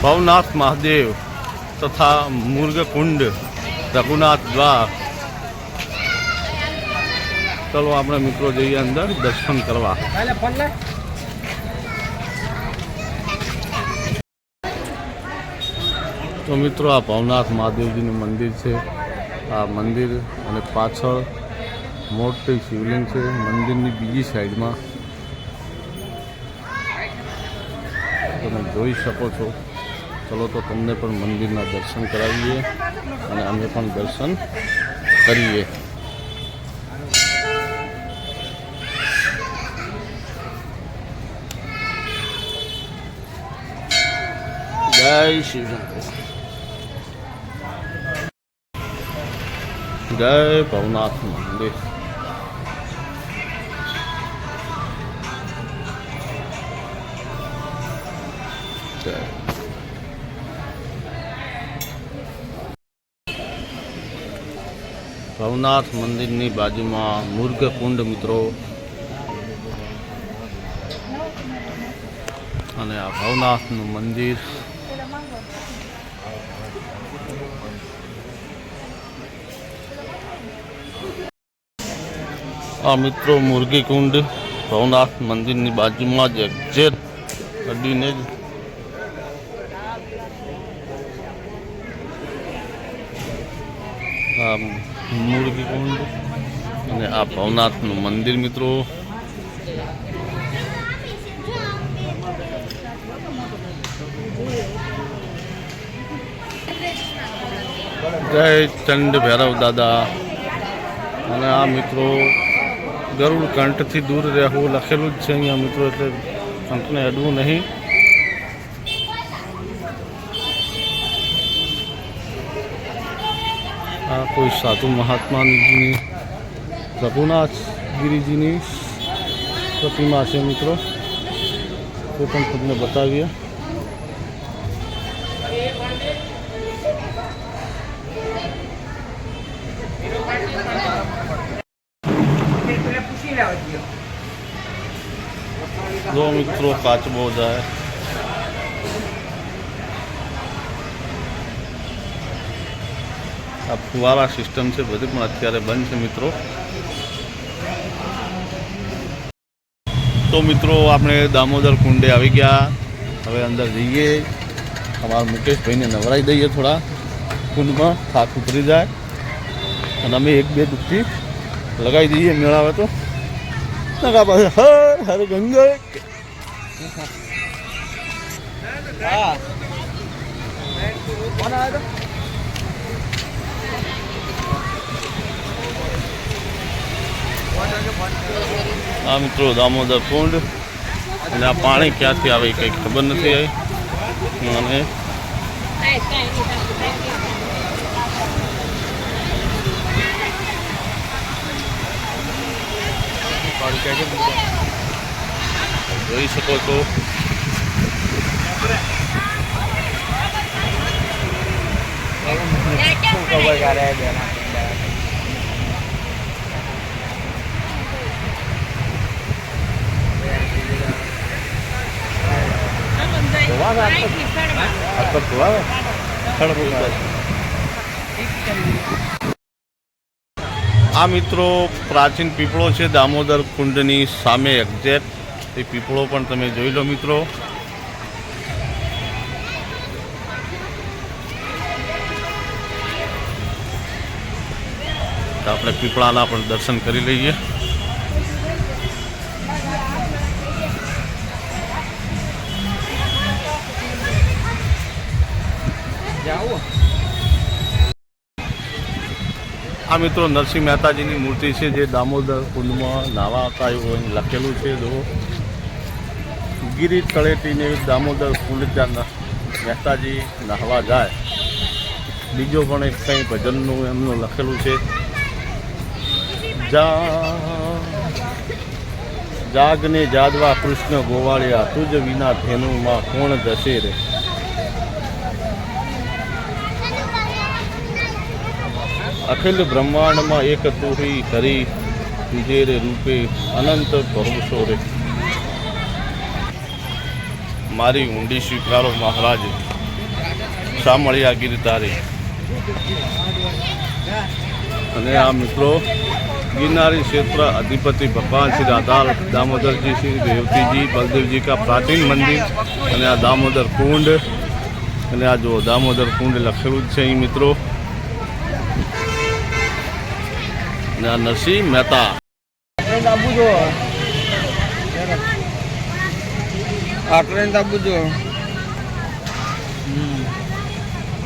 भवनाथ महादेव तथा मुर्गकुंड रघुनाथ द्वार। चलो अपने मित्रों जाइए अंदर दर्शन करवा। तो मित्रों आ भवनाथ महादेवजी मंदिर है। आ मंदिर और पाछळ मोटी शिवलिंग है। मंदिर की बीजी साइड में તમે જોઈ શકો છો। चलो तो તમને પણ મંદિરના દર્શન કરાવીએ અને અમે પણ દર્શન કરીએ। जय शिव शंकर, जय भवनाथ मंदिर। भवनाथ मंदिर ની બાજુમાં મુર્ગકુંડ મિત્રો અને આ ભવનાથનું મંદિર। આ મિત્રો મુર્ગીકુંડ ભવનાથ મંદિરની બાજુમાં જ એક્ઝેક્ટ અડીને જ मुर्गीकुंड અને આ ભવનાથનું મંદિર મિત્રો। જય ચંડ ભૈરવ દાદા। અને આ મિત્રો ગરુડ કંઠથી દૂર રહેવું લખેલું જ છે અહીંયા મિત્રો, એટલે કંઠને અડવું નહીં। આ કોઈ સાધુ મહાત્માની રઘુનાથગીરીજીની પ્રતિમા છે મિત્રો, એ પણ તમને બતાવીએ। જો મિત્રો કાચબો જાય। આ ફુવારા સિસ્ટમ છે બધી, પણ અત્યારે બંધ છે મિત્રો। તો મિત્રો આપણે દામોદર કુંડે આવી ગયા। હવે અંદર જઈએ, અમારા મુકેશભાઈને નવરાઈ દઈએ થોડા કુંડમાં, થાક ઉતરી જાય અને અમે એક બે ડૂબકી લગાવી દઈએ મેળાવે તો। નકા પાસે હર હર ગંગા। આ મિત્રો દામોદર કુંડ અને આ પાણી ક્યાંથી આવે કંઈ ખબર નથી આવી। અને જોઈ શકો છો આ મિત્રો પ્રાચીન પીપળો છે દામોદર કુંડની સામે એક્ઝેક્ટ। એ પીપળો પણ તમે જોઈ લો મિત્રો। તો આપણે પીપળાના પણ દર્શન કરી લઈએ। આ મિત્રો નરસિંહ મહેતાજીની મૂર્તિ છે, જે દામોદર કુંડમાં નાવા હતા એવું લખેલું છે। જો ગિરી તળેટીને દામોદર કુંડ ત્યાં મહેતાજી નાહવા જાય। બીજો પણ એક કંઈ ભજનનું એમનું લખેલું છે, જાગને જાદવા કૃષ્ણ ગોવાળિયા, તુજ વિના ધેનુમાં કોણ જશે રે। अखिल ब्रह्मांड में एक तू ही हरि, तुझे रे रूपे अनंत भरोसो रे। मारी ऊंडी स्वीकारो महाराज। શા મળી આ ગીરી તારી. અને આ મિત્રો गिरनारी क्षेत्र अधिपति भगवान श्री राधा दामोदर जी श्री रेवती जी बलदेव जी का प्राचीन मंदिर અને આ દામોદર કુંડ અને આ જો દામોદર કુંડ લખેલું જ છે અહીં મિત્રો. અને આ નરસિંહ મહેતા આ ટ્રેન આપું જો